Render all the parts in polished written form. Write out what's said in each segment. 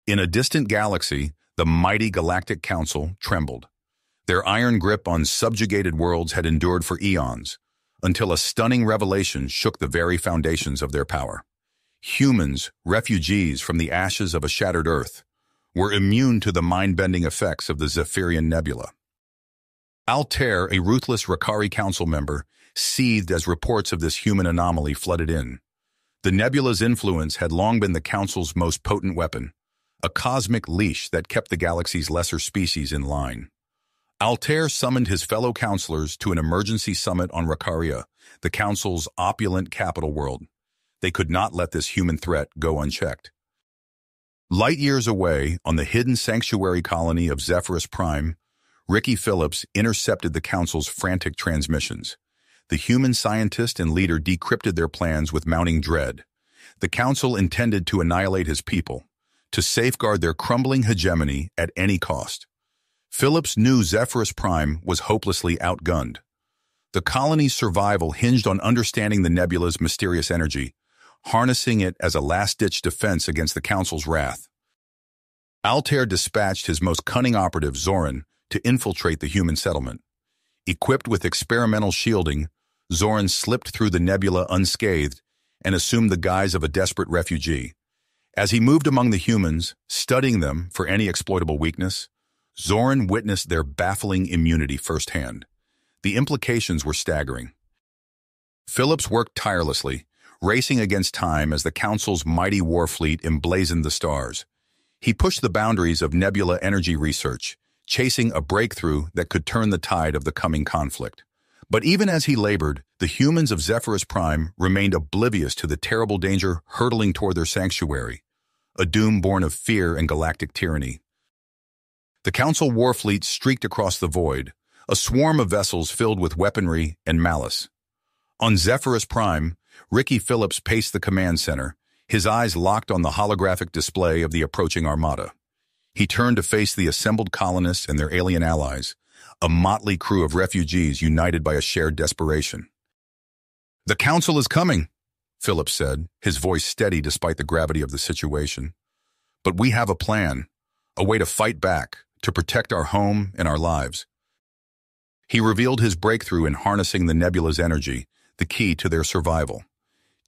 In a distant galaxy, the mighty Galactic Council trembled. Their iron grip on subjugated worlds had endured for eons, until a stunning revelation shook the very foundations of their power. Humans, refugees from the ashes of a shattered Earth, were immune to the mind-bending effects of the Zephyrian Nebula. Altair, a ruthless Rakari Council member, seethed as reports of this human anomaly flooded in. The nebula's influence had long been the Council's most potent weapon, a cosmic leash that kept the galaxy's lesser species in line. Altair summoned his fellow counselors to an emergency summit on Rakaria, the Council's opulent capital world. They could not let this human threat go unchecked. Light years away, on the hidden sanctuary colony of Zephyrus Prime, Ricky Phillips intercepted the Council's frantic transmissions. The human scientist and leader decrypted their plans with mounting dread. The Council intended to annihilate his people, to safeguard their crumbling hegemony at any cost. Phillips knew Zephyrus Prime was hopelessly outgunned. The colony's survival hinged on understanding the nebula's mysterious energy, harnessing it as a last-ditch defense against the Council's wrath. Altair dispatched his most cunning operative, Zoran, to infiltrate the human settlement. Equipped with experimental shielding, Zoran slipped through the nebula unscathed and assumed the guise of a desperate refugee. As he moved among the humans, studying them for any exploitable weakness, Zoran witnessed their baffling immunity firsthand. The implications were staggering. Phillips worked tirelessly, racing against time as the Council's mighty war fleet emblazoned the stars. He pushed the boundaries of nebula energy research, chasing a breakthrough that could turn the tide of the coming conflict. But even as he labored, the humans of Zephyrus Prime remained oblivious to the terrible danger hurtling toward their sanctuary, a doom born of fear and galactic tyranny. The Council war fleet streaked across the void, a swarm of vessels filled with weaponry and malice. On Zephyrus Prime, Ricky Phillips paced the command center, his eyes locked on the holographic display of the approaching armada. He turned to face the assembled colonists and their alien allies, a motley crew of refugees united by a shared desperation. "The Council is coming," Phillips said, his voice steady despite the gravity of the situation. "But we have a plan, a way to fight back, to protect our home and our lives." He revealed his breakthrough in harnessing the nebula's energy, the key to their survival.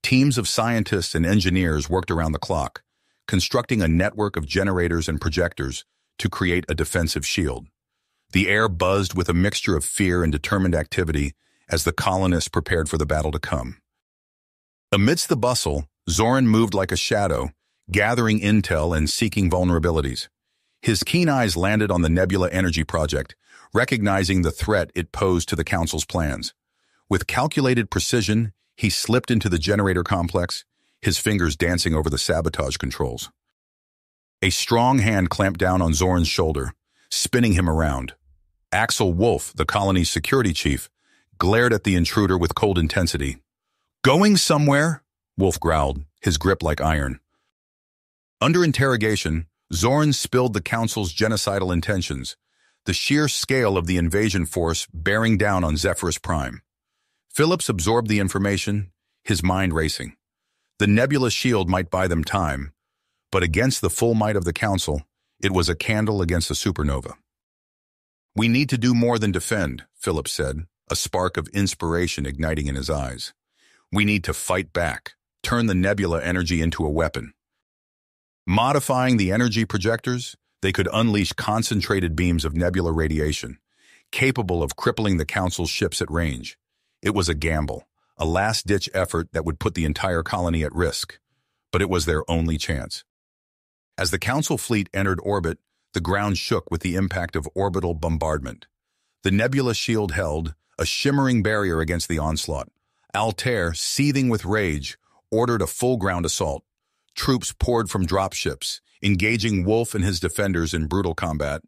Teams of scientists and engineers worked around the clock, constructing a network of generators and projectors to create a defensive shield. The air buzzed with a mixture of fear and determined activity as the colonists prepared for the battle to come. Amidst the bustle, Zoran moved like a shadow, gathering intel and seeking vulnerabilities. His keen eyes landed on the Nebula Energy Project, recognizing the threat it posed to the Council's plans. With calculated precision, he slipped into the generator complex, his fingers dancing over the sabotage controls. A strong hand clamped down on Zoran's shoulder, spinning him around. Axel Wolf, the colony's security chief, glared at the intruder with cold intensity. "Going somewhere?" Wolf growled, his grip like iron. Under interrogation, Zoran spilled the Council's genocidal intentions, the sheer scale of the invasion force bearing down on Zephyrus Prime. Phillips absorbed the information, his mind racing. The Nebula shield might buy them time, but against the full might of the Council, it was a candle against a supernova. "We need to do more than defend," Phillips said, a spark of inspiration igniting in his eyes. "We need to fight back, turn the Nebula energy into a weapon." Modifying the energy projectors, they could unleash concentrated beams of nebula radiation, capable of crippling the Council's ships at range. It was a gamble, a last-ditch effort that would put the entire colony at risk, but it was their only chance. As the Council fleet entered orbit, the ground shook with the impact of orbital bombardment. The Nebula shield held, a shimmering barrier against the onslaught. Altair, seething with rage, ordered a full ground assault. Troops poured from dropships, engaging Wolf and his defenders in brutal combat.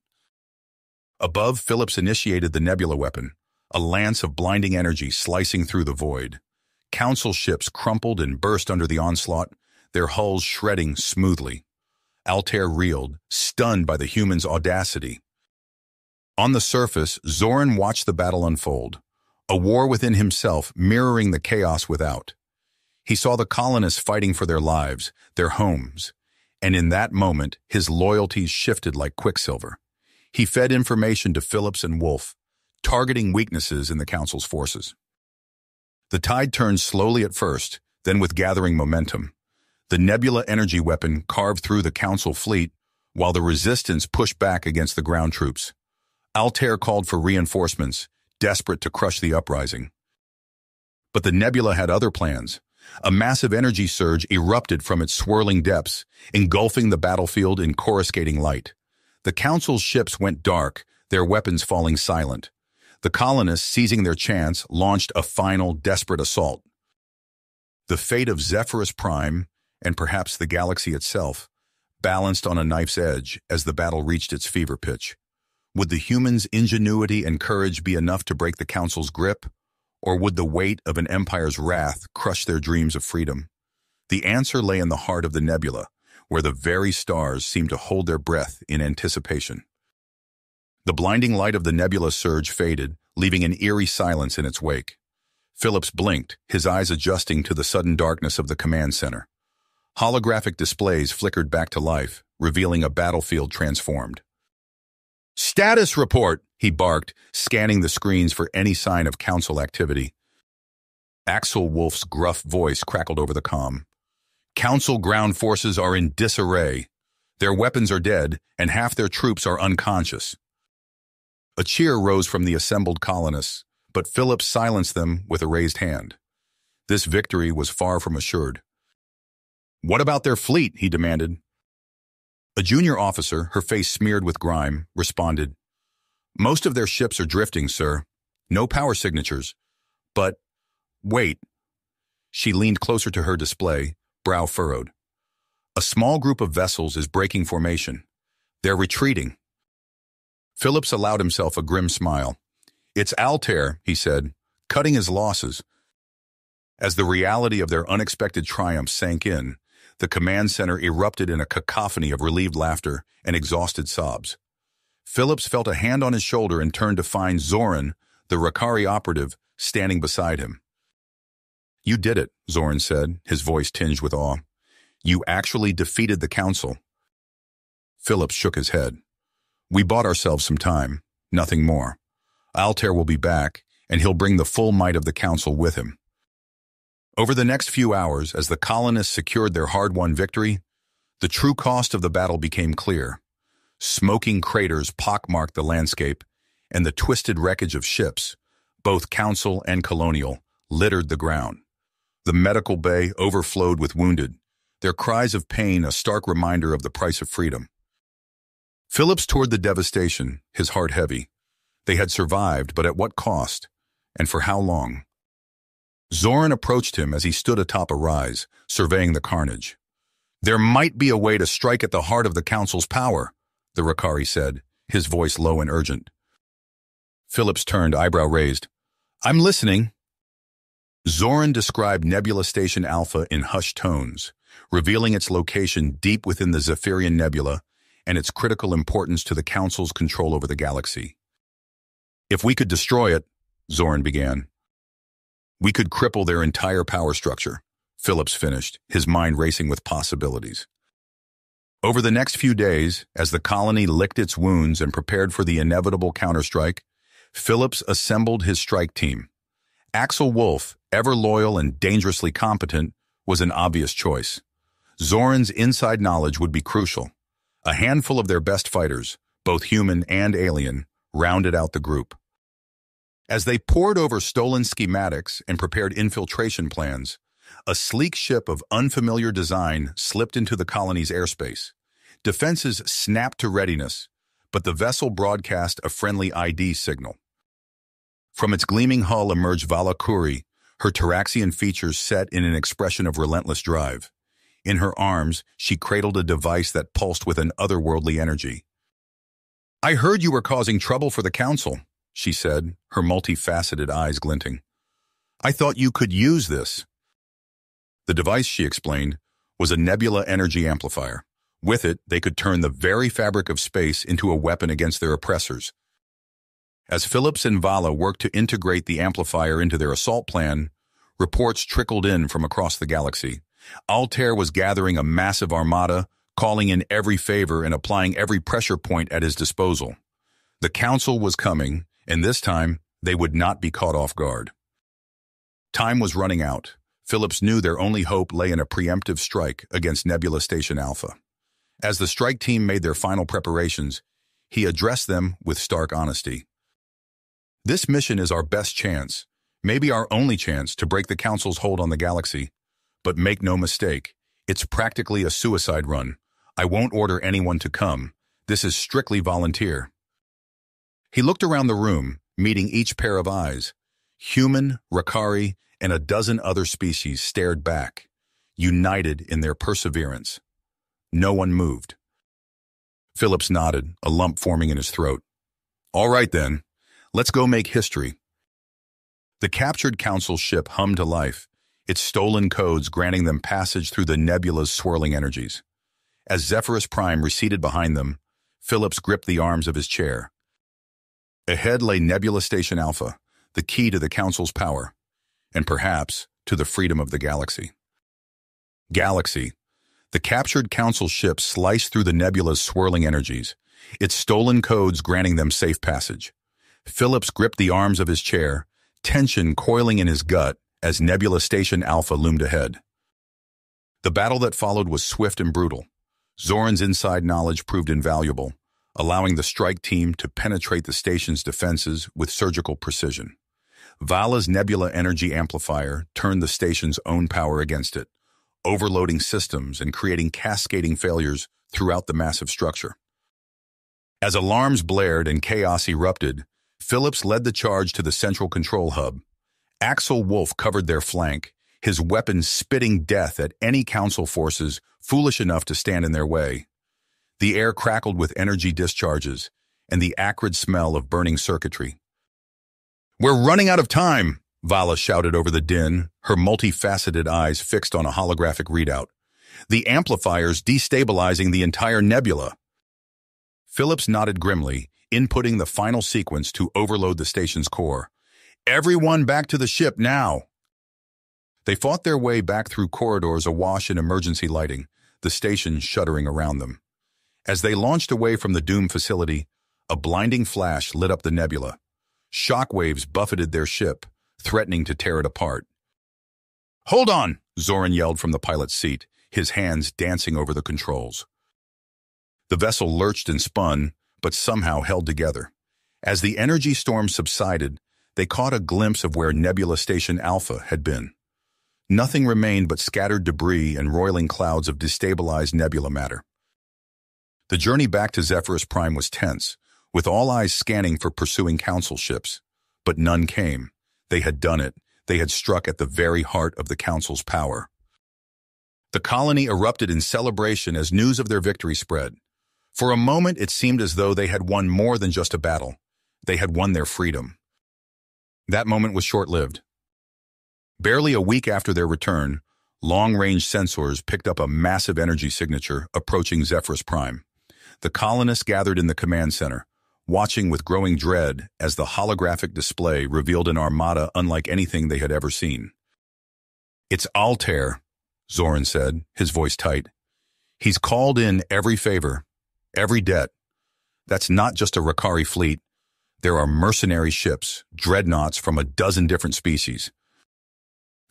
Above, Phillips initiated the Nebula weapon, a lance of blinding energy slicing through the void. Council ships crumpled and burst under the onslaught, their hulls shredding smoothly. Altair reeled, stunned by the humans' audacity. On the surface, Zoran watched the battle unfold, a war within himself mirroring the chaos without. He saw the colonists fighting for their lives, their homes, and in that moment, his loyalties shifted like quicksilver. He fed information to Phillips and Wolf, targeting weaknesses in the Council's forces. The tide turned slowly at first, then with gathering momentum. The Nebula energy weapon carved through the Council fleet, while the resistance pushed back against the ground troops. Altair called for reinforcements, desperate to crush the uprising. But the Nebula had other plans. A massive energy surge erupted from its swirling depths, engulfing the battlefield in coruscating light. The Council's ships went dark, their weapons falling silent. The colonists, seizing their chance, launched a final, desperate assault. The fate of Zephyrus Prime, and perhaps the galaxy itself, balanced on a knife's edge as the battle reached its fever pitch. Would the humans' ingenuity and courage be enough to break the Council's grip? Or would the weight of an empire's wrath crush their dreams of freedom? The answer lay in the heart of the Nebula, where the very stars seemed to hold their breath in anticipation. The blinding light of the Nebula surge faded, leaving an eerie silence in its wake. Phillips blinked, his eyes adjusting to the sudden darkness of the command center. Holographic displays flickered back to life, revealing a battlefield transformed. "Status report!" he barked, scanning the screens for any sign of Council activity. Axel Wolf's gruff voice crackled over the comm. "Council ground forces are in disarray. Their weapons are dead, and half their troops are unconscious." A cheer rose from the assembled colonists, but Phillips silenced them with a raised hand. This victory was far from assured. "What about their fleet?" he demanded. A junior officer, her face smeared with grime, responded, "Most of their ships are drifting, sir. No power signatures. But, wait." She leaned closer to her display, brow furrowed. "A small group of vessels is breaking formation. They're retreating." Phillips allowed himself a grim smile. "It's Altair," he said, cutting his losses. As the reality of their unexpected triumph sank in, the command center erupted in a cacophony of relieved laughter and exhausted sobs. Phillips felt a hand on his shoulder and turned to find Zoran, the Rakari operative, standing beside him. "You did it," Zoran said, his voice tinged with awe. "You actually defeated the Council." Phillips shook his head. "We bought ourselves some time, nothing more. Altair will be back, and he'll bring the full might of the Council with him." Over the next few hours, as the colonists secured their hard-won victory, the true cost of the battle became clear. Smoking craters pockmarked the landscape, and the twisted wreckage of ships, both Council and Colonial, littered the ground. The medical bay overflowed with wounded, their cries of pain a stark reminder of the price of freedom. Phillips toured the devastation, his heart heavy. They had survived, but at what cost? And for how long? Zoran approached him as he stood atop a rise, surveying the carnage. "There might be a way to strike at the heart of the Council's power," the Rakari said, his voice low and urgent. Phillips turned, eyebrow raised. "I'm listening." Zoran described Nebula Station Alpha in hushed tones, revealing its location deep within the Zephyrian Nebula and its critical importance to the Council's control over the galaxy. "If we could destroy it," Zoran began. "We could cripple their entire power structure," Phillips finished, his mind racing with possibilities. Over the next few days, as the colony licked its wounds and prepared for the inevitable counterstrike, Phillips assembled his strike team. Axel Wolf, ever loyal and dangerously competent, was an obvious choice. Zoran's inside knowledge would be crucial. A handful of their best fighters, both human and alien, rounded out the group. As they pored over stolen schematics and prepared infiltration plans, a sleek ship of unfamiliar design slipped into the colony's airspace. Defenses snapped to readiness, but the vessel broadcast a friendly ID signal. From its gleaming hull emerged Vala Kuri, her Taraxian features set in an expression of relentless drive. In her arms, she cradled a device that pulsed with an otherworldly energy. "I heard you were causing trouble for the Council," she said, her multifaceted eyes glinting. "I thought you could use this." The device, she explained, was a Nebula energy amplifier. With it, they could turn the very fabric of space into a weapon against their oppressors. As Phillips and Vala worked to integrate the amplifier into their assault plan, reports trickled in from across the galaxy. Altair was gathering a massive armada, calling in every favor and applying every pressure point at his disposal. The council was coming, and this time they would not be caught off guard. Time was running out. Phillips knew their only hope lay in a preemptive strike against Nebula Station Alpha. As the strike team made their final preparations, he addressed them with stark honesty. This mission is our best chance, maybe our only chance to break the Council's hold on the galaxy. But make no mistake, it's practically a suicide run. I won't order anyone to come. This is strictly volunteer. He looked around the room, meeting each pair of eyes. Human, Rakari, and a dozen other species stared back, united in their perseverance. No one moved. Phillips nodded, a lump forming in his throat. All right then, let's go make history. The captured Council ship hummed to life, its stolen codes granting them passage through the nebula's swirling energies. As Zephyrus Prime receded behind them, Phillips gripped the arms of his chair. Ahead lay Nebula Station Alpha, the key to the Council's power, and perhaps to the freedom of the galaxy. Galaxy. The captured Council ship sliced through the nebula's swirling energies, its stolen codes granting them safe passage. Phillips gripped the arms of his chair, tension coiling in his gut as Nebula Station Alpha loomed ahead. The battle that followed was swift and brutal. Zoran's inside knowledge proved invaluable, allowing the strike team to penetrate the station's defenses with surgical precision. Vala's Nebula energy amplifier turned the station's own power against it, overloading systems and creating cascading failures throughout the massive structure. As alarms blared and chaos erupted, Phillips led the charge to the central control hub. Axel Wolf covered their flank, his weapon spitting death at any Council forces foolish enough to stand in their way. The air crackled with energy discharges and the acrid smell of burning circuitry. "We're running out of time," Vala shouted over the din, her multifaceted eyes fixed on a holographic readout. "The amplifier's destabilizing the entire nebula." Phillips nodded grimly, inputting the final sequence to overload the station's core. "Everyone back to the ship now!" They fought their way back through corridors awash in emergency lighting, the station shuddering around them. As they launched away from the Doom facility, a blinding flash lit up the nebula. Shockwaves buffeted their ship, threatening to tear it apart. "Hold on!" Zoran yelled from the pilot's seat, his hands dancing over the controls. The vessel lurched and spun, but somehow held together. As the energy storm subsided, they caught a glimpse of where Nebula Station Alpha had been. Nothing remained but scattered debris and roiling clouds of destabilized nebula matter. The journey back to Zephyrus Prime was tense, with all eyes scanning for pursuing Council ships. But none came. They had done it. They had struck at the very heart of the Council's power. The colony erupted in celebration as news of their victory spread. For a moment, it seemed as though they had won more than just a battle. They had won their freedom. That moment was short-lived. Barely a week after their return, long-range sensors picked up a massive energy signature approaching Zephyrus Prime. The colonists gathered in the command center, watching with growing dread as the holographic display revealed an armada unlike anything they had ever seen. "It's Altair," Zoran said, his voice tight. "He's called in every favor, every debt. That's not just a Rakari fleet. There are mercenary ships, dreadnoughts from a dozen different species."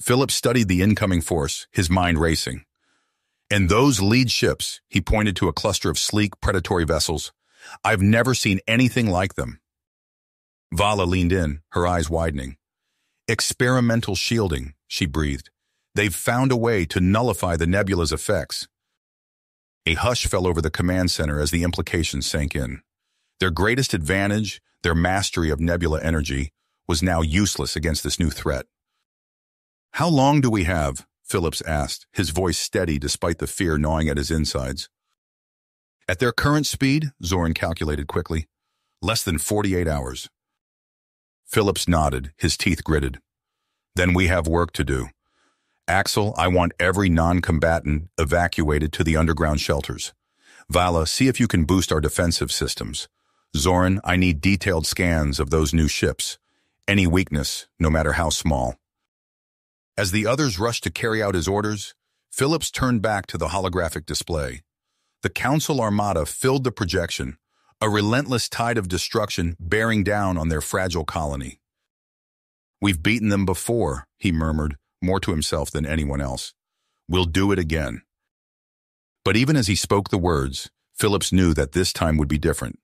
Phillips studied the incoming force, his mind racing. "And those lead ships," he pointed to a cluster of sleek, predatory vessels. "I've never seen anything like them." Vala leaned in, her eyes widening. "Experimental shielding," she breathed. "They've found a way to nullify the nebula's effects." A hush fell over the command center as the implications sank in. Their greatest advantage, their mastery of nebula energy, was now useless against this new threat. "How long do we have?" Phillips asked, his voice steady despite the fear gnawing at his insides. "At their current speed," Zoran calculated quickly, "less than 48 hours. Phillips nodded, his teeth gritted. "Then we have work to do. Axel, I want every non-combatant evacuated to the underground shelters. Vala, see if you can boost our defensive systems. Zoran, I need detailed scans of those new ships. Any weakness, no matter how small." As the others rushed to carry out his orders, Phillips turned back to the holographic display. The Council Armada filled the projection, a relentless tide of destruction bearing down on their fragile colony. "We've beaten them before," he murmured, more to himself than anyone else. "We'll do it again." But even as he spoke the words, Phillips knew that this time would be different.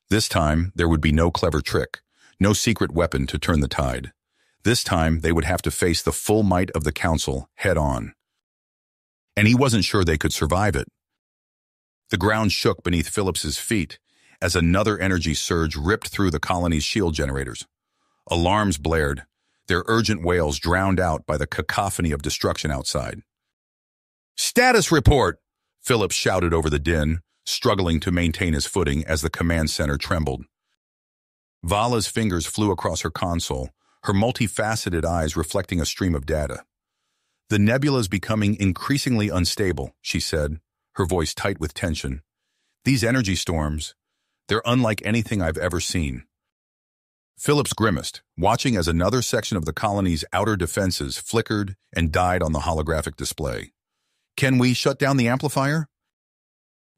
This time, there would be no clever trick, no secret weapon to turn the tide. This time, they would have to face the full might of the Council head-on. And he wasn't sure they could survive it. The ground shook beneath Phillips's feet as another energy surge ripped through the colony's shield generators. Alarms blared, their urgent wails drowned out by the cacophony of destruction outside. "Status report!" Phillips shouted over the din, struggling to maintain his footing as the command center trembled. Vala's fingers flew across her console, her multifaceted eyes reflecting a stream of data. "The nebula's becoming increasingly unstable," she said, her voice tight with tension. "These energy storms, they're unlike anything I've ever seen." Phillips grimaced, watching as another section of the colony's outer defenses flickered and died on the holographic display. "Can we shut down the amplifier?"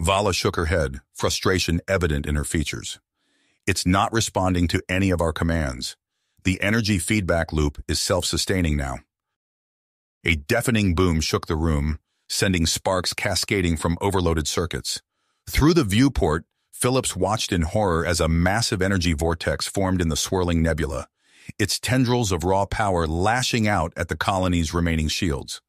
Vala shook her head, frustration evident in her features. "It's not responding to any of our commands. The energy feedback loop is self-sustaining now." A deafening boom shook the room, sending sparks cascading from overloaded circuits. Through the viewport, Phillips watched in horror as a massive energy vortex formed in the swirling nebula, its tendrils of raw power lashing out at the colony's remaining shields.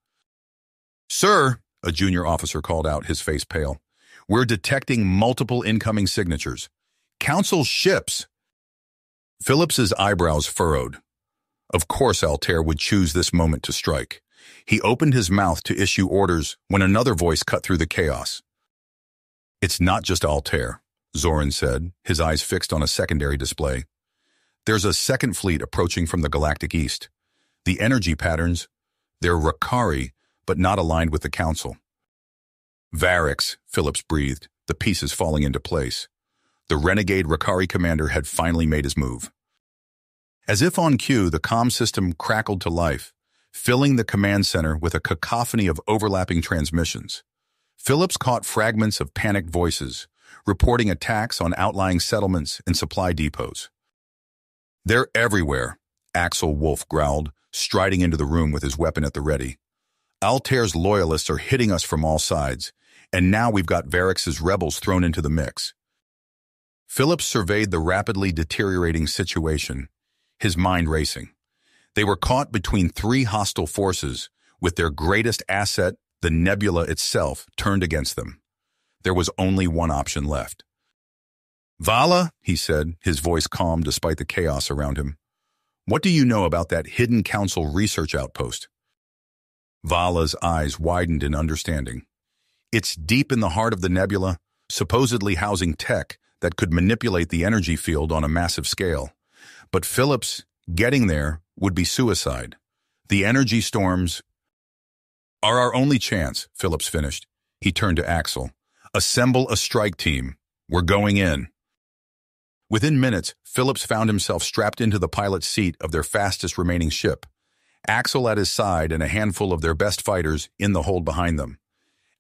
"Sir," a junior officer called out, his face pale, "we're detecting multiple incoming signatures. Council ships!" Phillips's eyebrows furrowed. Of course Altair would choose this moment to strike. He opened his mouth to issue orders when another voice cut through the chaos. "It's not just Altair," Zoran said, his eyes fixed on a secondary display. "There's a second fleet approaching from the Galactic East. The energy patterns, they're Rakari, but not aligned with the Council." "Varix," Phillips breathed, the pieces falling into place. The renegade Rakari commander had finally made his move. As if on cue, the comm system crackled to life, filling the command center with a cacophony of overlapping transmissions. Phillips caught fragments of panicked voices, reporting attacks on outlying settlements and supply depots. "They're everywhere," Axel Wolf growled, striding into the room with his weapon at the ready. "Altair's loyalists are hitting us from all sides, and now we've got Varix's rebels thrown into the mix." Phillips surveyed the rapidly deteriorating situation, his mind racing. They were caught between three hostile forces, with their greatest asset, the Nebula itself, turned against them. There was only one option left. "Vala," he said, his voice calm despite the chaos around him. "What do you know about that hidden Council research outpost?" Vala's eyes widened in understanding. "It's deep in the heart of the Nebula, supposedly housing tech that could manipulate the energy field on a massive scale. But Phillips, getting there, would be suicide. The energy storms are our only chance," Phillips finished. He turned to Axel. "Assemble a strike team. We're going in." Within minutes, Phillips found himself strapped into the pilot's seat of their fastest remaining ship, Axel at his side and a handful of their best fighters in the hold behind them.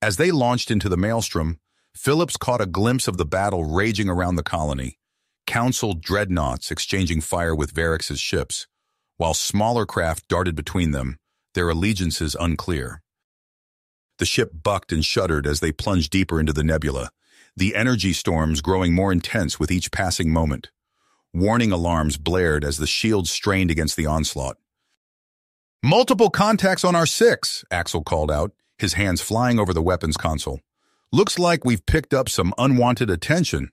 As they launched into the maelstrom, Phillips caught a glimpse of the battle raging around the colony, Council dreadnoughts exchanging fire with Varix's ships, while smaller craft darted between them, their allegiances unclear. The ship bucked and shuddered as they plunged deeper into the nebula, the energy storms growing more intense with each passing moment. Warning alarms blared as the shields strained against the onslaught. "Multiple contacts on our 6, Axel called out, his hands flying over the weapons console. "Looks like we've picked up some unwanted attention."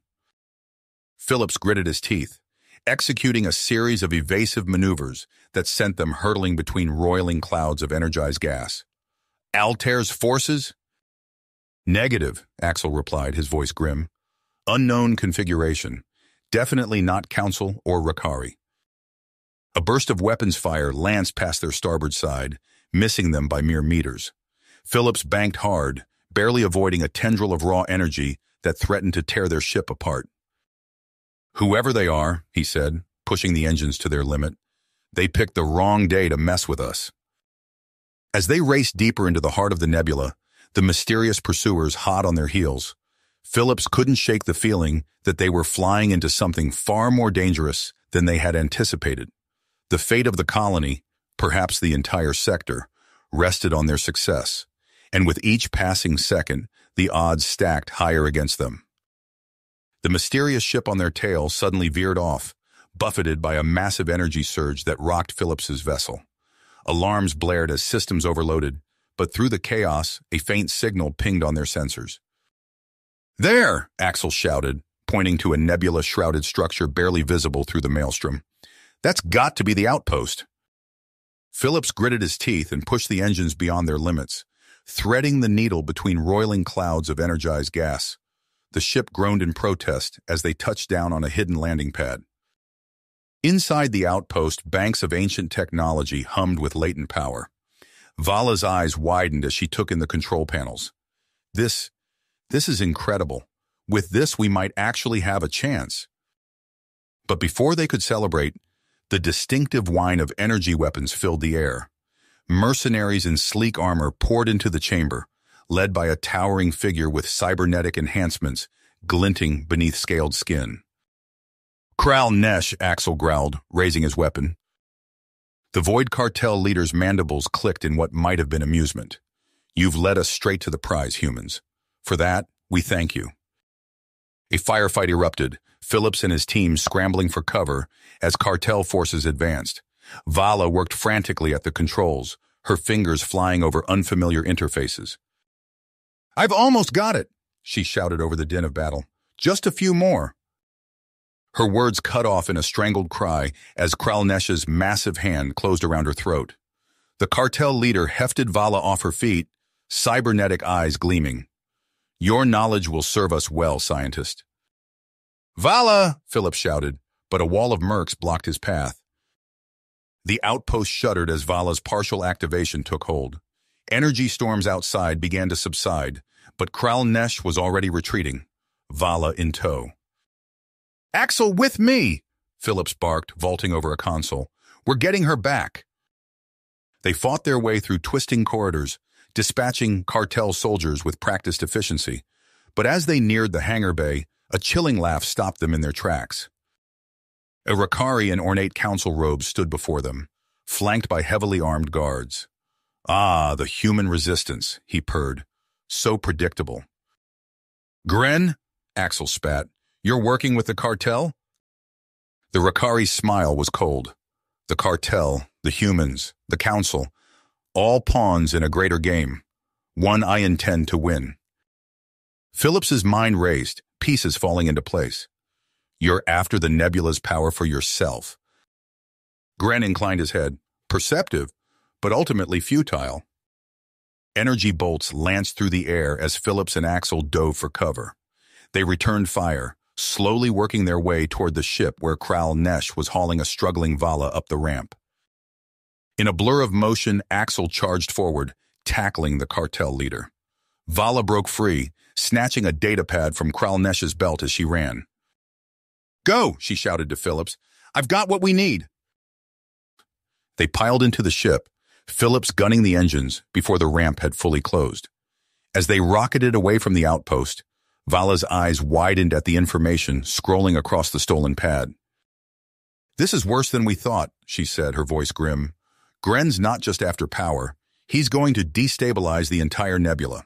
Phillips gritted his teeth, executing a series of evasive maneuvers that sent them hurtling between roiling clouds of energized gas. "Altair's forces?" "Negative," Axel replied, his voice grim. "Unknown configuration. Definitely not Council or Rakari." A burst of weapons fire lanced past their starboard side, missing them by mere meters. Phillips banked hard, barely avoiding a tendril of raw energy that threatened to tear their ship apart. "Whoever they are," he said, pushing the engines to their limit, "they picked the wrong day to mess with us." As they raced deeper into the heart of the nebula, the mysterious pursuers hot on their heels, Phillips couldn't shake the feeling that they were flying into something far more dangerous than they had anticipated. The fate of the colony, perhaps the entire sector, rested on their success, and with each passing second, the odds stacked higher against them. The mysterious ship on their tail suddenly veered off, buffeted by a massive energy surge that rocked Phillips's vessel. Alarms blared as systems overloaded, but through the chaos, a faint signal pinged on their sensors. "There!" Axel shouted, pointing to a nebula-shrouded structure barely visible through the maelstrom. "That's got to be the outpost." Phillips gritted his teeth and pushed the engines beyond their limits, threading the needle between roiling clouds of energized gas. The ship groaned in protest as they touched down on a hidden landing pad. Inside the outpost, banks of ancient technology hummed with latent power. Vala's eyes widened as she took in the control panels. This is incredible. With this, we might actually have a chance." But before they could celebrate, the distinctive whine of energy weapons filled the air. Mercenaries in sleek armor poured into the chamber, led by a towering figure with cybernetic enhancements glinting beneath scaled skin. "Kral Nesh," Axel growled, raising his weapon. The Void Cartel leader's mandibles clicked in what might have been amusement. "You've led us straight to the prize, humans. For that, we thank you." A firefight erupted, Phillips and his team scrambling for cover as cartel forces advanced. Vala worked frantically at the controls, her fingers flying over unfamiliar interfaces. "I've almost got it," she shouted over the din of battle. "Just a few more." Her words cut off in a strangled cry as Kralnesh's massive hand closed around her throat. The cartel leader hefted Vala off her feet, cybernetic eyes gleaming. "Your knowledge will serve us well, scientist." "Vala!" Phillips shouted, but a wall of mercs blocked his path. The outpost shuddered as Vala's partial activation took hold. Energy storms outside began to subside, but Kralnesh was already retreating, Vala in tow. "Axel, with me!" Phillips barked, vaulting over a console. "We're getting her back." They fought their way through twisting corridors, dispatching cartel soldiers with practiced efficiency. But as they neared the hangar bay, a chilling laugh stopped them in their tracks. A Rakari in ornate council robes stood before them, flanked by heavily armed guards. "Ah, the human resistance," he purred. "So predictable." "Gren," Axel spat, "you're working with the cartel?" The Rakari's smile was cold. The cartel, the humans, the council, all pawns in a greater game, one I intend to win. Phillips's mind raced, pieces falling into place. "You're after the Nebula's power for yourself." Gren inclined his head, perceptive, but ultimately futile. Energy bolts lanced through the air as Phillips and Axel dove for cover. They returned fire, slowly working their way toward the ship where Kral Nesh was hauling a struggling Vala up the ramp. In a blur of motion, Axel charged forward, tackling the cartel leader. Vala broke free, snatching a datapad from Kralnesh's belt as she ran. "Go!" she shouted to Phillips. "I've got what we need." They piled into the ship, Phillips gunning the engines before the ramp had fully closed. As they rocketed away from the outpost, Vala's eyes widened at the information scrolling across the stolen pad. "This is worse than we thought," she said, her voice grim. "Gren's not just after power. He's going to destabilize the entire nebula."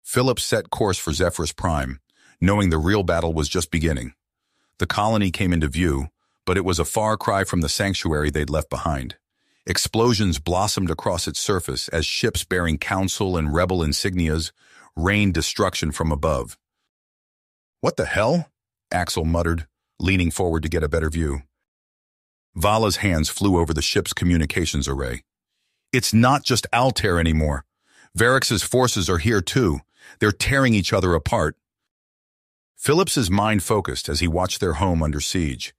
Phillips set course for Zephyrus Prime, knowing the real battle was just beginning. The colony came into view, but it was a far cry from the sanctuary they'd left behind. Explosions blossomed across its surface as ships bearing council and rebel insignias rained destruction from above. "What the hell?" Axel muttered, leaning forward to get a better view. Vala's hands flew over the ship's communications array. "It's not just Altair anymore. Varix's forces are here too. They're tearing each other apart." Phillips's mind focused as he watched their home under siege.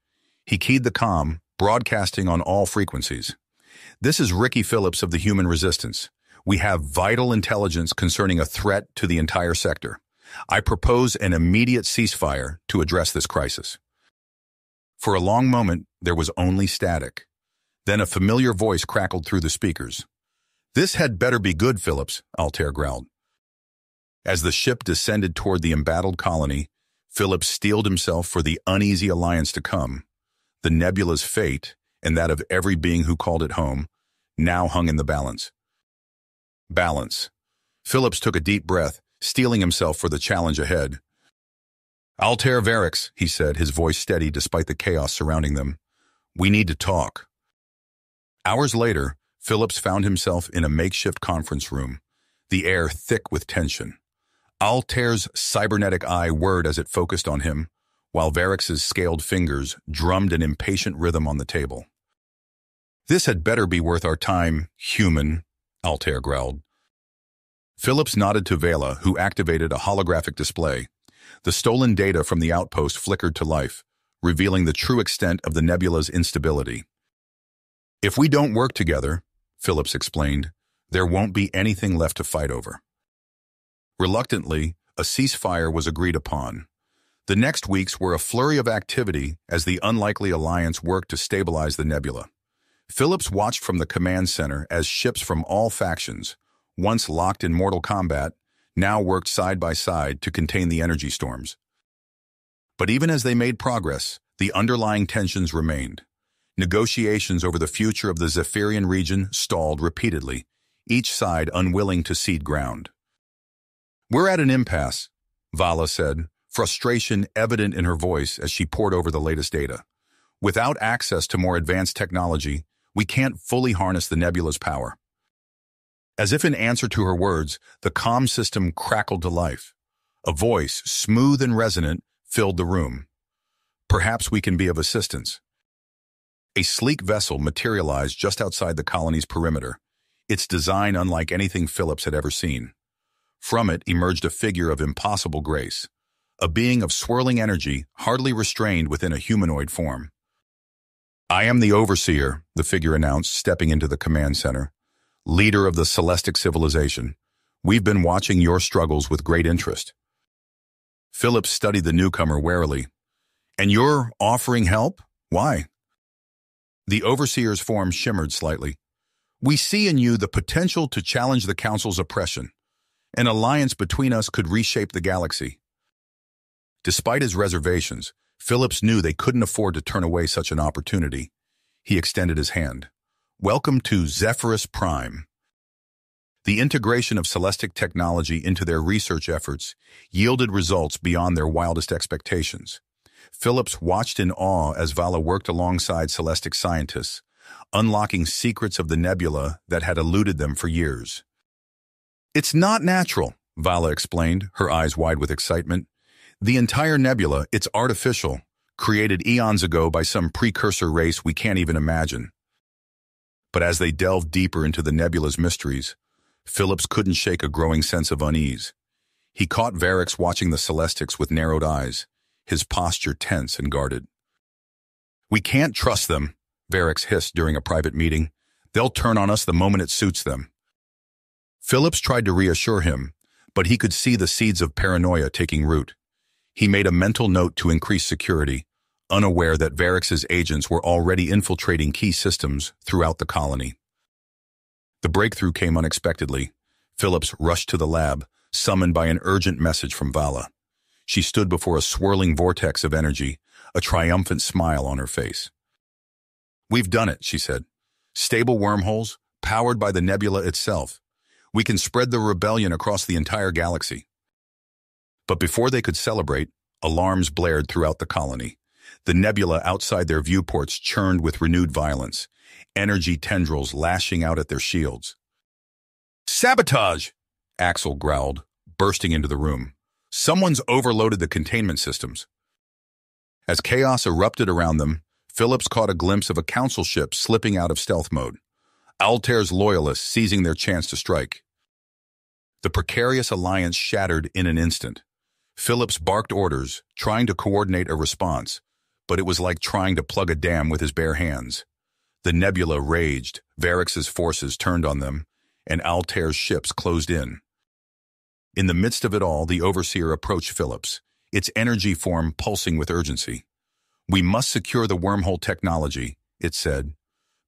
He keyed the comm, broadcasting on all frequencies. "This is Ricky Phillips of the Human Resistance. We have vital intelligence concerning a threat to the entire sector. I propose an immediate ceasefire to address this crisis." For a long moment, there was only static. Then a familiar voice crackled through the speakers. "This had better be good, Phillips," Altair growled. As the ship descended toward the embattled colony, Phillips steeled himself for the uneasy alliance to come. The Nebula's fate, and that of every being who called it home, now hung in the balance. Balance. Phillips took a deep breath, steeling himself for the challenge ahead. "Altair Varix," he said, his voice steady despite the chaos surrounding them. "We need to talk." Hours later, Phillips found himself in a makeshift conference room, the air thick with tension. Altair's cybernetic eye whirred as it focused on him, while Varix's scaled fingers drummed an impatient rhythm on the table. "This had better be worth our time, human," Altair growled. Phillips nodded to Vela, who activated a holographic display. The stolen data from the outpost flickered to life, revealing the true extent of the Nebula's instability. "If we don't work together," Phillips explained, "there won't be anything left to fight over." Reluctantly, a ceasefire was agreed upon. The next weeks were a flurry of activity as the unlikely alliance worked to stabilize the Nebula. Phillips watched from the command center as ships from all factions, once locked in mortal combat, now worked side by side to contain the energy storms. But even as they made progress, the underlying tensions remained. Negotiations over the future of the Zephyrian region stalled repeatedly, each side unwilling to cede ground. "We're at an impasse," Vala said, frustration evident in her voice as she pored over the latest data. "Without access to more advanced technology, we can't fully harness the Nebula's power." As if in answer to her words, the comm system crackled to life. A voice, smooth and resonant, filled the room. "Perhaps we can be of assistance." A sleek vessel materialized just outside the colony's perimeter, its design unlike anything Phillips had ever seen. From it emerged a figure of impossible grace, a being of swirling energy, hardly restrained within a humanoid form. "I am the Overseer," the figure announced, stepping into the command center. "Leader of the Celestic civilization. We've been watching your struggles with great interest." Phillips studied the newcomer warily. "And you're offering help? Why?" The Overseer's form shimmered slightly. "We see in you the potential to challenge the Council's oppression. An alliance between us could reshape the galaxy." Despite his reservations, Phillips knew they couldn't afford to turn away such an opportunity. He extended his hand. "Welcome to Zephyrus Prime." The integration of Celestic technology into their research efforts yielded results beyond their wildest expectations. Phillips watched in awe as Vala worked alongside Celestic scientists, unlocking secrets of the Nebula that had eluded them for years. "It's not natural," Vala explained, her eyes wide with excitement. "The entire Nebula, it's artificial, created eons ago by some precursor race we can't even imagine." But as they delved deeper into the Nebula's mysteries, Phillips couldn't shake a growing sense of unease. He caught Varix watching the Celestics with narrowed eyes, his posture tense and guarded. "We can't trust them," Varix hissed during a private meeting. "They'll turn on us the moment it suits them." Phillips tried to reassure him, but he could see the seeds of paranoia taking root. He made a mental note to increase security, unaware that Varix's agents were already infiltrating key systems throughout the colony. The breakthrough came unexpectedly. Phillips rushed to the lab, summoned by an urgent message from Vala. She stood before a swirling vortex of energy, a triumphant smile on her face. "We've done it," she said. "Stable wormholes, powered by the Nebula itself. We can spread the rebellion across the entire galaxy." But before they could celebrate, alarms blared throughout the colony. The Nebula outside their viewports churned with renewed violence, energy tendrils lashing out at their shields. "Sabotage!" Axel growled, bursting into the room. "Someone's overloaded the containment systems." As chaos erupted around them, Phillips caught a glimpse of a council ship slipping out of stealth mode, Altair's loyalists seizing their chance to strike. The precarious alliance shattered in an instant. Phillips barked orders, trying to coordinate a response, but it was like trying to plug a dam with his bare hands. The Nebula raged, Varix's forces turned on them, and Altair's ships closed in. In the midst of it all, the Overseer approached Phillips, its energy form pulsing with urgency. "We must secure the wormhole technology," it said,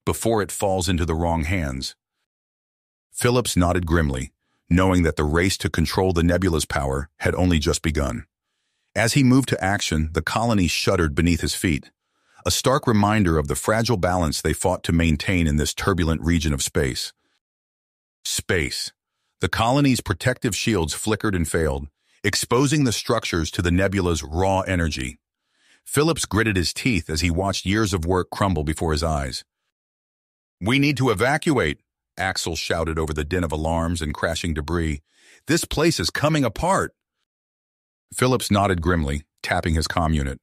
"before it falls into the wrong hands." Phillips nodded grimly, knowing that the race to control the nebula's power had only just begun. As he moved to action, the colony shuddered beneath his feet, a stark reminder of the fragile balance they fought to maintain in this turbulent region of space. Space. The colony's protective shields flickered and failed, exposing the structures to the nebula's raw energy. Phillips gritted his teeth as he watched years of work crumble before his eyes. "We need to evacuate," Axel shouted over the din of alarms and crashing debris. "This place is coming apart." Phillips nodded grimly, tapping his comm unit.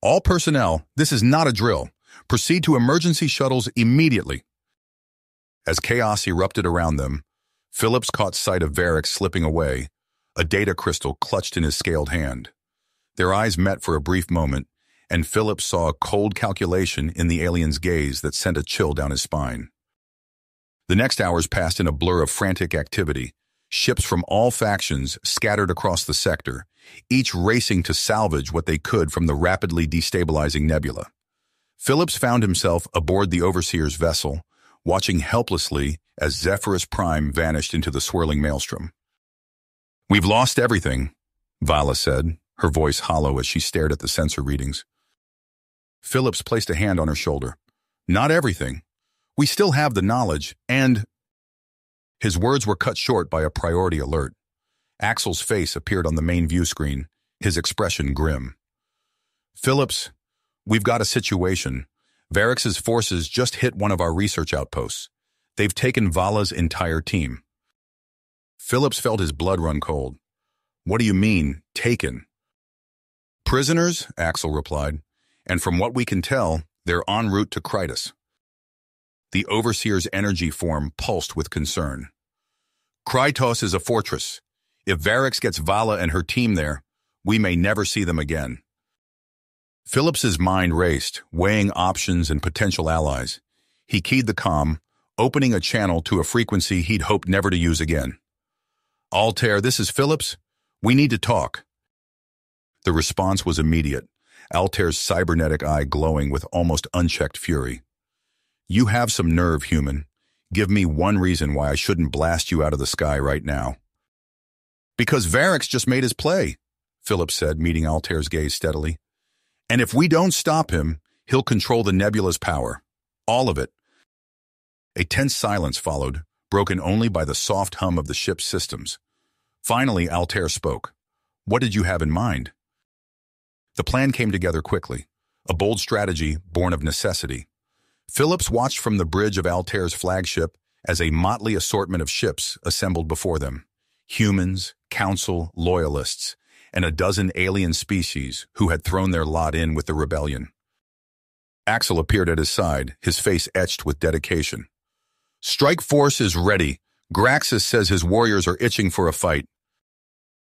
"All personnel, this is not a drill. Proceed to emergency shuttles immediately." As chaos erupted around them, Phillips caught sight of Varric slipping away, a data crystal clutched in his scaled hand. Their eyes met for a brief moment, and Phillips saw a cold calculation in the alien's gaze that sent a chill down his spine. The next hours passed in a blur of frantic activity, ships from all factions scattered across the sector, each racing to salvage what they could from the rapidly destabilizing nebula. Phillips found himself aboard the Overseer's vessel, watching helplessly as Zephyrus Prime vanished into the swirling maelstrom. "We've lost everything," Vala said, her voice hollow as she stared at the sensor readings. Phillips placed a hand on her shoulder. "Not everything. We still have the knowledge, and—" His words were cut short by a priority alert. Axel's face appeared on the main view screen, his expression grim. "Phillips, we've got a situation. Varric's forces just hit one of our research outposts. They've taken Vala's entire team." Phillips felt his blood run cold. "What do you mean, taken?" "Prisoners," Axel replied, "and from what we can tell, they're en route to Krytos." The Overseer's energy form pulsed with concern. "Krytos is a fortress. If Varric gets Vala and her team there, we may never see them again." Phillips's mind raced, weighing options and potential allies. He keyed the comm, opening a channel to a frequency he'd hoped never to use again. "Altair, this is Phillips. We need to talk." The response was immediate, Altair's cybernetic eye glowing with almost unchecked fury. "You have some nerve, human. Give me one reason why I shouldn't blast you out of the sky right now." "Because Varric just made his play," Phillips said, meeting Altair's gaze steadily. "And if we don't stop him, he'll control the nebula's power. All of it." A tense silence followed, broken only by the soft hum of the ship's systems. Finally, Altair spoke. "What did you have in mind?" The plan came together quickly, a bold strategy born of necessity. Phillips watched from the bridge of Altair's flagship as a motley assortment of ships assembled before them. Humans, council, loyalists, and a dozen alien species who had thrown their lot in with the rebellion. Axel appeared at his side, his face etched with dedication. "Strike Force is ready. Graxus says his warriors are itching for a fight."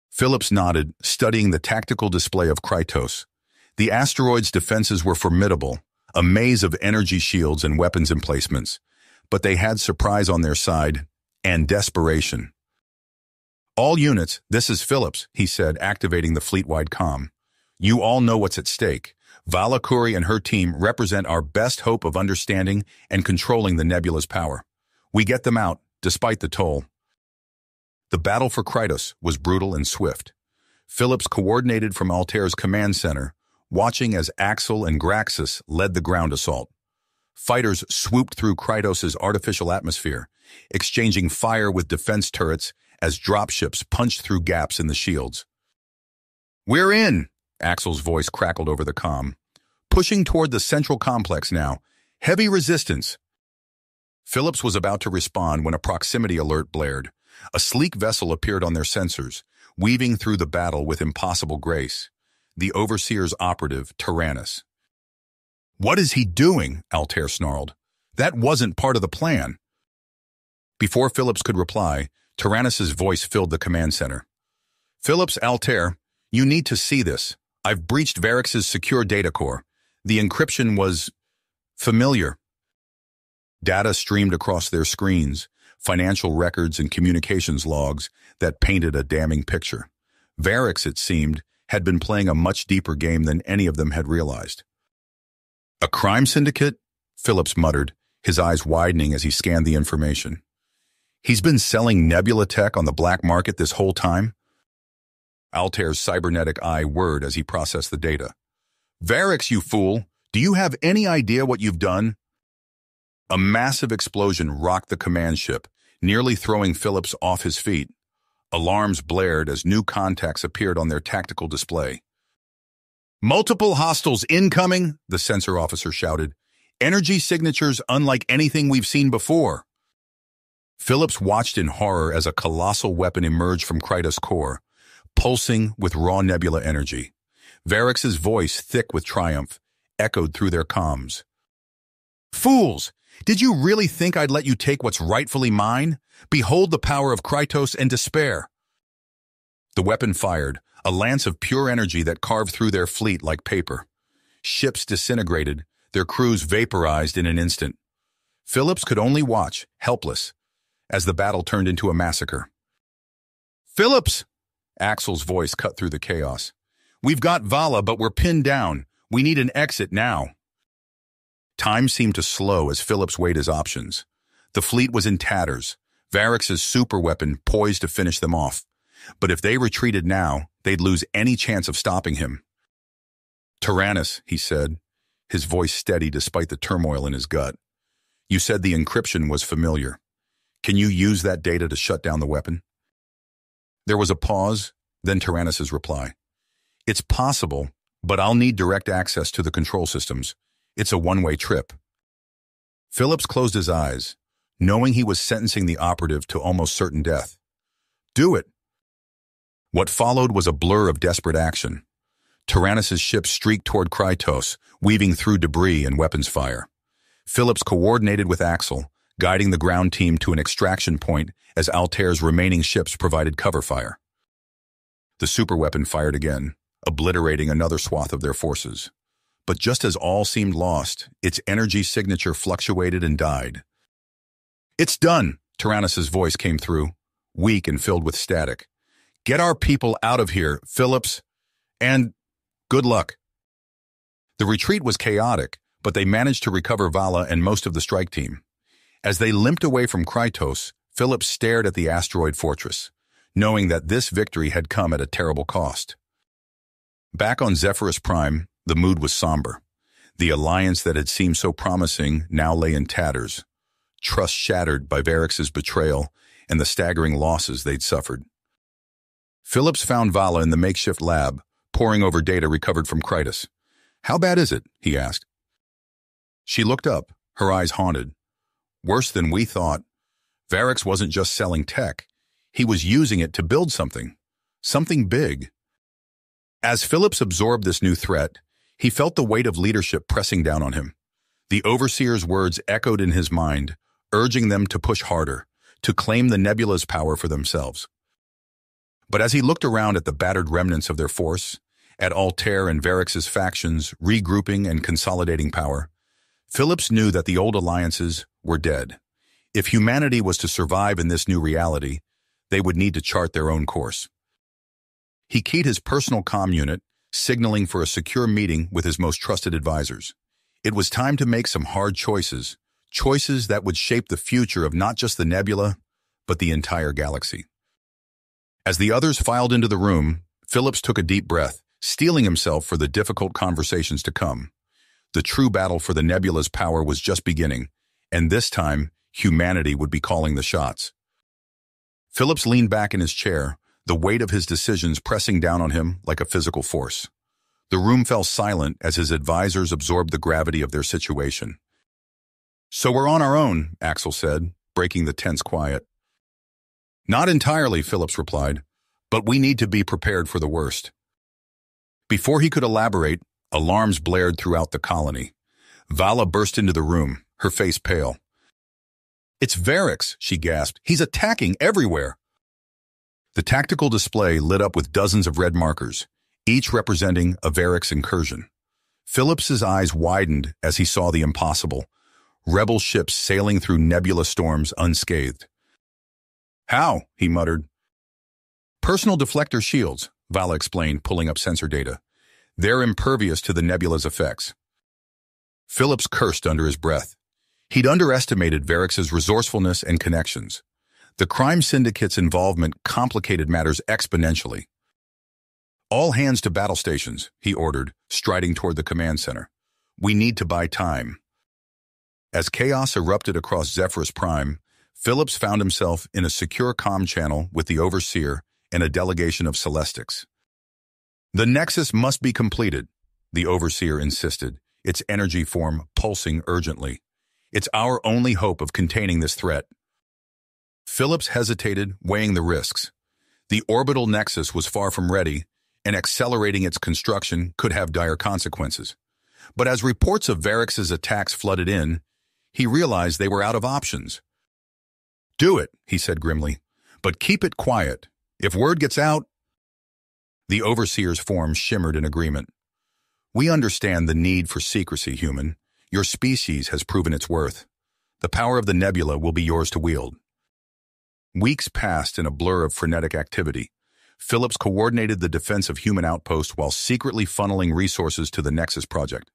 Phillips nodded, studying the tactical display of Krytos. The asteroid's defenses were formidable, a maze of energy shields and weapons emplacements, but they had surprise on their side, and desperation. "All units, this is Phillips," he said, activating the fleet-wide comm. "You all know what's at stake. Vala Kuri and her team represent our best hope of understanding and controlling the nebula's power. We get them out, despite the toll." The battle for Krytos was brutal and swift. Phillips coordinated from Altair's command center, watching as Axel and Graxus led the ground assault. Fighters swooped through Krytos' artificial atmosphere, exchanging fire with defense turrets as dropships punched through gaps in the shields. "We're in!" Axel's voice crackled over the comm. "Pushing toward the central complex now. Heavy resistance." Phillips was about to respond when a proximity alert blared. A sleek vessel appeared on their sensors, weaving through the battle with impossible grace. The Overseer's operative, Tyrannus. "What is he doing?" Altair snarled. "That wasn't part of the plan." Before Phillips could reply, Tyrannus's voice filled the command center. "Phillips, Altair, you need to see this. I've breached Varric's secure data core. The encryption was familiar." Data streamed across their screens, financial records and communications logs that painted a damning picture. Varric, it seemed, had been playing a much deeper game than any of them had realized. "A crime syndicate?" Phillips muttered, his eyes widening as he scanned the information. He's been selling Nebula tech on the black market this whole time? Altair's cybernetic eye whirred as he processed the data. Varix, you fool! Do you have any idea what you've done? A massive explosion rocked the command ship, nearly throwing Phillips off his feet. Alarms blared as new contacts appeared on their tactical display. Multiple hostiles incoming, the sensor officer shouted. Energy signatures unlike anything we've seen before. Phillips watched in horror as a colossal weapon emerged from Krytos' core, pulsing with raw nebula energy. Varix's voice, thick with triumph, echoed through their comms. Fools! Did you really think I'd let you take what's rightfully mine? Behold the power of Krytos and despair. The weapon fired, a lance of pure energy that carved through their fleet like paper. Ships disintegrated, their crews vaporized in an instant. Phillips could only watch, helpless, as the battle turned into a massacre. Phillips! Axel's voice cut through the chaos. We've got Vala, but we're pinned down. We need an exit now. Time seemed to slow as Phillips weighed his options. The fleet was in tatters, Varix's superweapon poised to finish them off. But if they retreated now, they'd lose any chance of stopping him. Tyrannus, he said, his voice steady despite the turmoil in his gut. You said the encryption was familiar. Can you use that data to shut down the weapon? There was a pause, then Tyrannus's reply. It's possible, but I'll need direct access to the control systems. It's a one-way trip. Phillips closed his eyes, knowing he was sentencing the operative to almost certain death. Do it. What followed was a blur of desperate action. Tyrannus's ship streaked toward Krytos, weaving through debris and weapons fire. Phillips coordinated with Axel, guiding the ground team to an extraction point as Altair's remaining ships provided cover fire. The superweapon fired again, obliterating another swath of their forces. But just as all seemed lost, its energy signature fluctuated and died. It's done, Tyrannus's voice came through, weak and filled with static. Get our people out of here, Phillips, and good luck. The retreat was chaotic, but they managed to recover Vala and most of the strike team. As they limped away from Krytos, Phillips stared at the asteroid fortress, knowing that this victory had come at a terrible cost. Back on Zephyrus Prime, the mood was somber. The alliance that had seemed so promising now lay in tatters, trust shattered by Varix's betrayal and the staggering losses they'd suffered. Phillips found Vala in the makeshift lab, poring over data recovered from Krytos. How bad is it? He asked. She looked up, her eyes haunted. Worse than we thought. Varix wasn't just selling tech. He was using it to build something big. As Phillips absorbed this new threat, he felt the weight of leadership pressing down on him. The overseer's words echoed in his mind, urging them to push harder, to claim the Nebula's power for themselves. But as he looked around at the battered remnants of their force, at Altair and Varix's factions regrouping and consolidating power, Phillips knew that the old alliances were dead. If humanity was to survive in this new reality, they would need to chart their own course. He keyed his personal comm unit, signaling for a secure meeting with his most trusted advisors. It was time to make some hard choices that would shape the future of not just the Nebula, but the entire galaxy. As the others filed into the room, Phillips took a deep breath, steeling himself for the difficult conversations to come. The true battle for the Nebula's power was just beginning, and this time, humanity would be calling the shots. Phillips leaned back in his chair, the weight of his decisions pressing down on him like a physical force. The room fell silent as his advisors absorbed the gravity of their situation. So we're on our own, Axel said, breaking the tense quiet. Not entirely, Phillips replied, but we need to be prepared for the worst. Before he could elaborate, alarms blared throughout the colony. Vala burst into the room, her face pale. It's Varix, she gasped. He's attacking everywhere. The tactical display lit up with dozens of red markers, each representing a Varix incursion. Phillips's eyes widened as he saw the impossible, rebel ships sailing through nebula storms unscathed. How? He muttered. Personal deflector shields, Vala explained, pulling up sensor data. They're impervious to the nebula's effects. Phillips cursed under his breath. He'd underestimated Varix's resourcefulness and connections. The crime syndicate's involvement complicated matters exponentially. "All hands to battle stations," he ordered, striding toward the command center. "We need to buy time." As chaos erupted across Zephyrus Prime, Phillips found himself in a secure comm channel with the Overseer and a delegation of Celestics. "The Nexus must be completed," the Overseer insisted, its energy form pulsing urgently. "It's our only hope of containing this threat." Phillips hesitated, weighing the risks. The orbital Nexus was far from ready, and accelerating its construction could have dire consequences. But as reports of Varix's attacks flooded in, he realized they were out of options. "Do it," he said grimly, "but keep it quiet. If word gets out—" The Overseer's form shimmered in agreement. "We understand the need for secrecy, human. Your species has proven its worth. The power of the Nebula will be yours to wield." Weeks passed in a blur of frenetic activity. Phillips coordinated the defense of human outposts while secretly funneling resources to the Nexus project.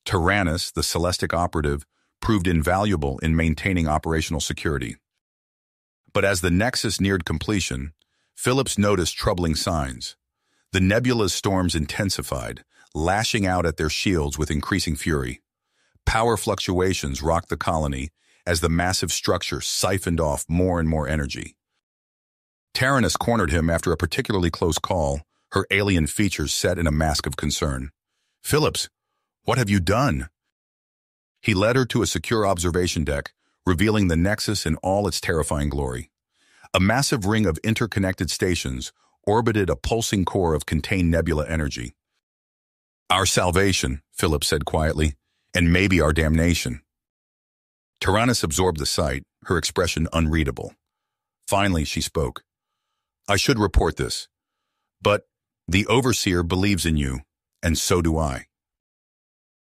Tyrannus, the Celestic operative, proved invaluable in maintaining operational security. But as the Nexus neared completion, Phillips noticed troubling signs. The Nebula's storms intensified, lashing out at their shields with increasing fury. Power fluctuations rocked the colony as the massive structure siphoned off more and more energy. Tyrannus cornered him after a particularly close call, her alien features set in a mask of concern. "Phillips, what have you done?" He led her to a secure observation deck, revealing the Nexus in all its terrifying glory. A massive ring of interconnected stations orbited a pulsing core of contained nebula energy. "Our salvation," Phillips said quietly, "and maybe our damnation." Tyrannus absorbed the sight, her expression unreadable. Finally, she spoke. "I should report this, but the Overseer believes in you, and so do I."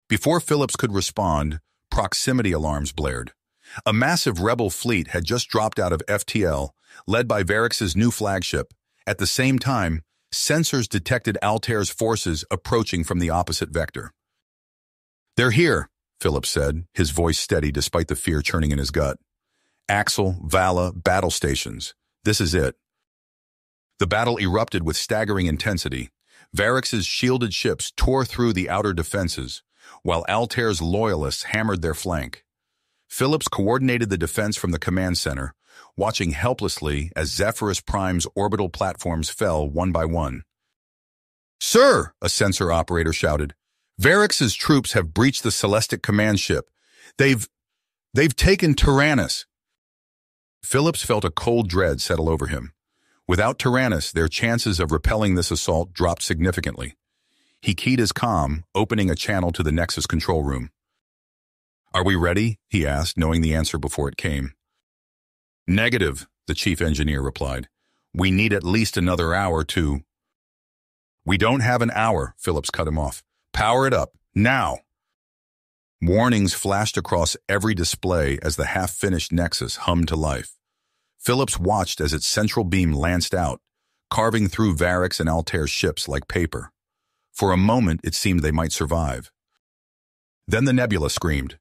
Before Phillips could respond, proximity alarms blared. A massive rebel fleet had just dropped out of FTL, led by Varix's new flagship. At the same time, sensors detected Altair's forces approaching from the opposite vector. "They're here," Phillips said, his voice steady despite the fear churning in his gut. "Axel, Vala, battle stations. This is it." The battle erupted with staggering intensity. Varix's shielded ships tore through the outer defenses, while Altair's loyalists hammered their flank. Phillips coordinated the defense from the command center, watching helplessly as Zephyrus Prime's orbital platforms fell one by one. "Sir," a sensor operator shouted, "Varix's troops have breached the Celestic command ship. They've taken Tyrannus." Phillips felt a cold dread settle over him. Without Tyrannus, their chances of repelling this assault dropped significantly. He keyed his comm, opening a channel to the Nexus control room. "Are we ready?" he asked, knowing the answer before it came. "Negative," the chief engineer replied. "We need at least another hour to—" "We don't have an hour," Phillips cut him off. "Power it up, now!" Warnings flashed across every display as the half-finished Nexus hummed to life. Phillips watched as its central beam lanced out, carving through Varix and Altair's ships like paper. For a moment, it seemed they might survive. Then the Nebula screamed.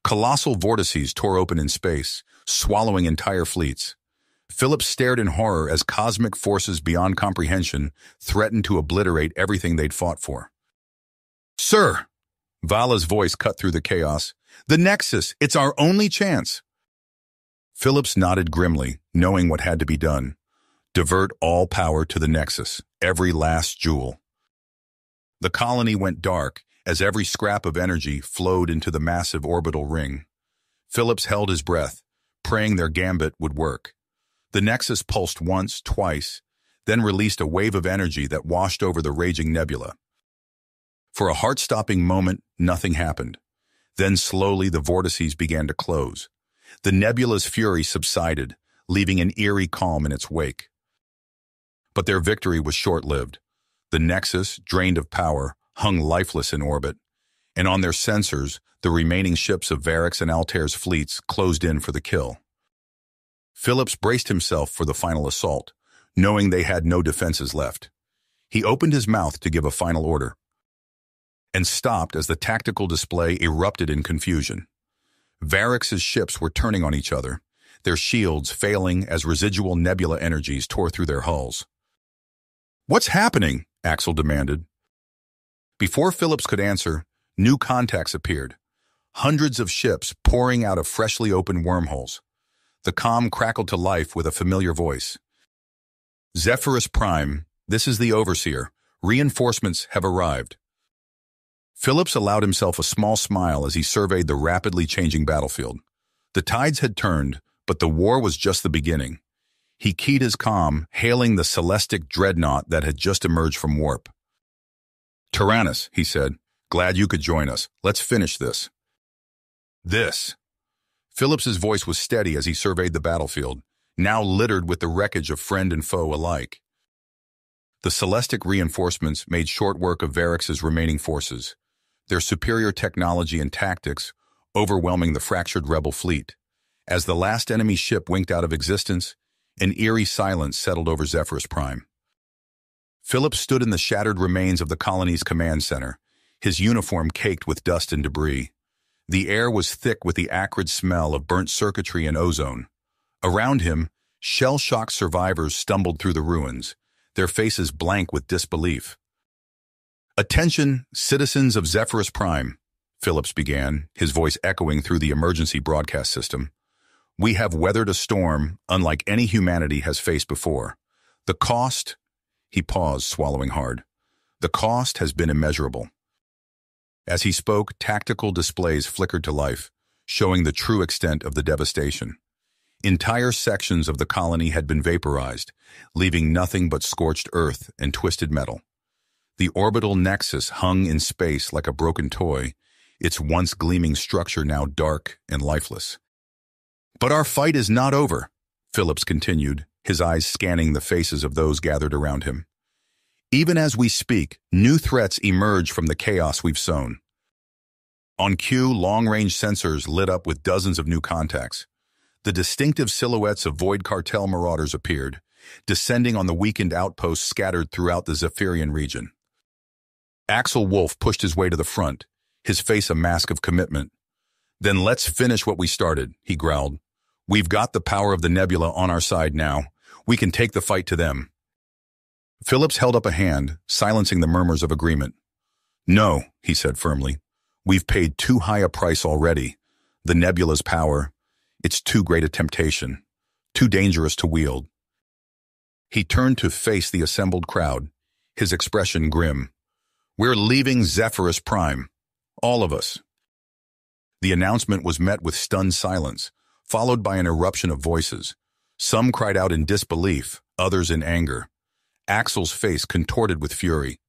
Colossal vortices tore open in space, swallowing entire fleets. Phillips stared in horror as cosmic forces beyond comprehension threatened to obliterate everything they'd fought for. "Sir!" Vala's voice cut through the chaos. "The Nexus, it's our only chance." Phillips nodded grimly, knowing what had to be done. Divert all power to the Nexus, every last jewel. The colony went dark as every scrap of energy flowed into the massive orbital ring. Phillips held his breath, praying their gambit would work. The Nexus pulsed once, twice, then released a wave of energy that washed over the raging nebula. For a heart-stopping moment, nothing happened. Then slowly the vortices began to close. The nebula's fury subsided, leaving an eerie calm in its wake. But their victory was short-lived. The Nexus, drained of power, hung lifeless in orbit, and on their sensors, the remaining ships of Varix and Altair's fleets closed in for the kill. Phillips braced himself for the final assault, knowing they had no defenses left. He opened his mouth to give a final order, and stopped as the tactical display erupted in confusion. Varix's ships were turning on each other, their shields failing as residual nebula energies tore through their hulls. "What's happening?" Axel demanded. Before Phillips could answer, new contacts appeared. Hundreds of ships pouring out of freshly opened wormholes. The comm crackled to life with a familiar voice. "Zephyrus Prime, this is the Overseer. Reinforcements have arrived." Phillips allowed himself a small smile as he surveyed the rapidly changing battlefield. The tides had turned, but the war was just the beginning. He keyed his comm, hailing the Celestic dreadnought that had just emerged from warp. "Tyrannus," he said, "glad you could join us. Let's finish this." "This." Phillips's voice was steady as he surveyed the battlefield, now littered with the wreckage of friend and foe alike. The Celestic reinforcements made short work of Varix's remaining forces, their superior technology and tactics overwhelming the fractured rebel fleet. As the last enemy ship winked out of existence, an eerie silence settled over Zephyrus Prime. Phillips stood in the shattered remains of the colony's command center, his uniform caked with dust and debris. The air was thick with the acrid smell of burnt circuitry and ozone. Around him, shell-shocked survivors stumbled through the ruins, their faces blank with disbelief. "Attention, citizens of Zephyrus Prime," Phillips began, his voice echoing through the emergency broadcast system. "We have weathered a storm unlike any humanity has faced before. The cost—" He paused, swallowing hard. "The cost has been immeasurable." As he spoke, tactical displays flickered to life, showing the true extent of the devastation. Entire sections of the colony had been vaporized, leaving nothing but scorched earth and twisted metal. The orbital nexus hung in space like a broken toy, its once gleaming structure now dark and lifeless. "But our fight is not over," Phillips continued, his eyes scanning the faces of those gathered around him. "Even as we speak, new threats emerge from the chaos we've sown." On cue, long-range sensors lit up with dozens of new contacts. The distinctive silhouettes of Void Cartel marauders appeared, descending on the weakened outposts scattered throughout the Zephyrian region. Axel Wolf pushed his way to the front, his face a mask of commitment. "Then let's finish what we started," he growled. "We've got the power of the Nebula on our side now. We can take the fight to them." Phillips held up a hand, silencing the murmurs of agreement. "No," he said firmly. "We've paid too high a price already. The Nebula's power, it's too great a temptation, too dangerous to wield." He turned to face the assembled crowd, his expression grim. "We're leaving Zephyrus Prime. All of us." The announcement was met with stunned silence, followed by an eruption of voices. Some cried out in disbelief, others in anger. Axel's face contorted with fury.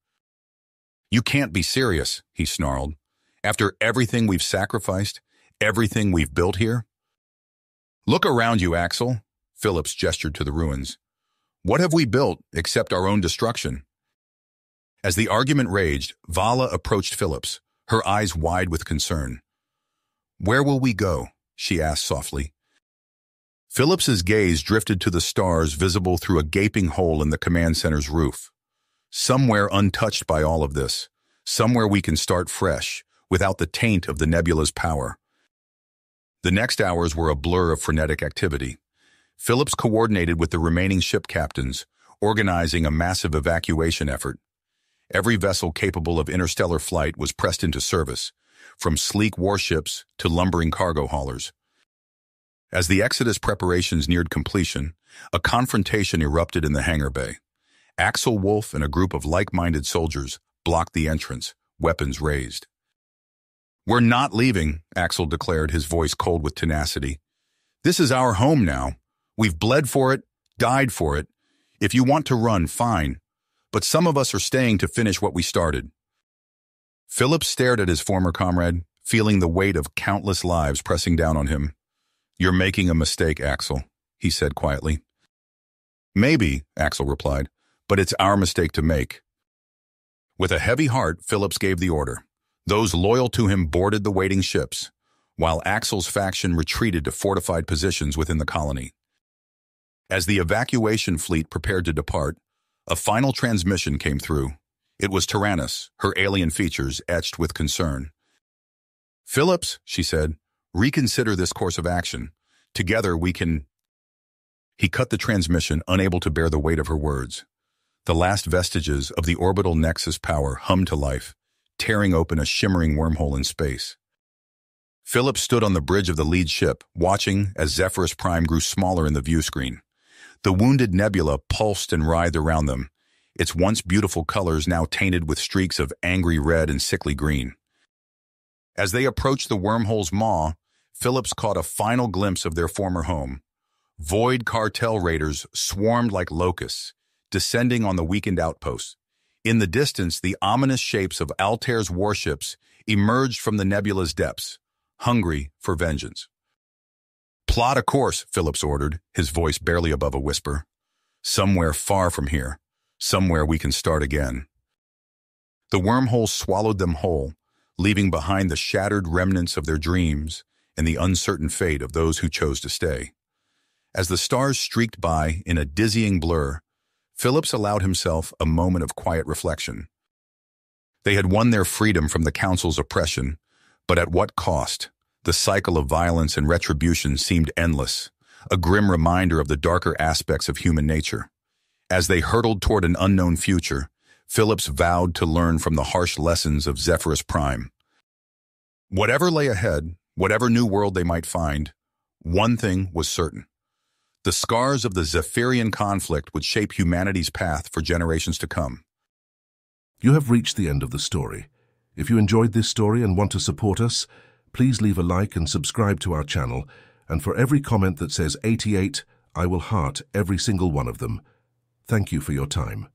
"You can't be serious," he snarled. "After everything we've sacrificed, everything we've built here?" "Look around you, Axel," Phillips gestured to the ruins. "What have we built except our own destruction?" As the argument raged, Vala approached Phillips, her eyes wide with concern. "Where will we go?" she asked softly. Phillips's gaze drifted to the stars visible through a gaping hole in the command center's roof. "Somewhere untouched by all of this, somewhere we can start fresh, without the taint of the Nebula's power." The next hours were a blur of frenetic activity. Phillips coordinated with the remaining ship captains, organizing a massive evacuation effort. Every vessel capable of interstellar flight was pressed into service, from sleek warships to lumbering cargo haulers. As the Exodus preparations neared completion, a confrontation erupted in the hangar bay. Axel Wolf and a group of like-minded soldiers blocked the entrance, weapons raised. "We're not leaving," Axel declared, his voice cold with tenacity. "This is our home now. We've bled for it, died for it. If you want to run, fine. But some of us are staying to finish what we started." Phillips stared at his former comrade, feeling the weight of countless lives pressing down on him. "You're making a mistake, Axel," he said quietly. "Maybe," Axel replied, "but it's our mistake to make." With a heavy heart, Phillips gave the order. Those loyal to him boarded the waiting ships, while Axel's faction retreated to fortified positions within the colony. As the evacuation fleet prepared to depart, a final transmission came through. It was Tyrannus, her alien features etched with concern. "Phillips," she said, "reconsider this course of action. Together we can... He cut the transmission, unable to bear the weight of her words. The last vestiges of the orbital nexus power hummed to life, tearing open a shimmering wormhole in space. Philip stood on the bridge of the lead ship, watching as Zephyrus Prime grew smaller in the view screen. The wounded Nebula pulsed and writhed around them, its once beautiful colors now tainted with streaks of angry red and sickly green. As they approached the wormhole's maw, Phillips caught a final glimpse of their former home. Void cartel raiders swarmed like locusts, descending on the weakened outposts. In the distance, the ominous shapes of Altair's warships emerged from the nebula's depths, hungry for vengeance. "Plot a course," Phillips ordered, his voice barely above a whisper. "Somewhere far from here, somewhere we can start again." The wormhole swallowed them whole, leaving behind the shattered remnants of their dreams and the uncertain fate of those who chose to stay. As the stars streaked by in a dizzying blur, Phillips allowed himself a moment of quiet reflection. They had won their freedom from the Council's oppression, but at what cost? The cycle of violence and retribution seemed endless, a grim reminder of the darker aspects of human nature. As they hurtled toward an unknown future, Phillips vowed to learn from the harsh lessons of Zephyrus Prime. Whatever lay ahead, whatever new world they might find, one thing was certain. The scars of the Zephyrian conflict would shape humanity's path for generations to come. You have reached the end of the story. If you enjoyed this story and want to support us, please leave a like and subscribe to our channel, and for every comment that says 88, I will heart every single one of them. Thank you for your time.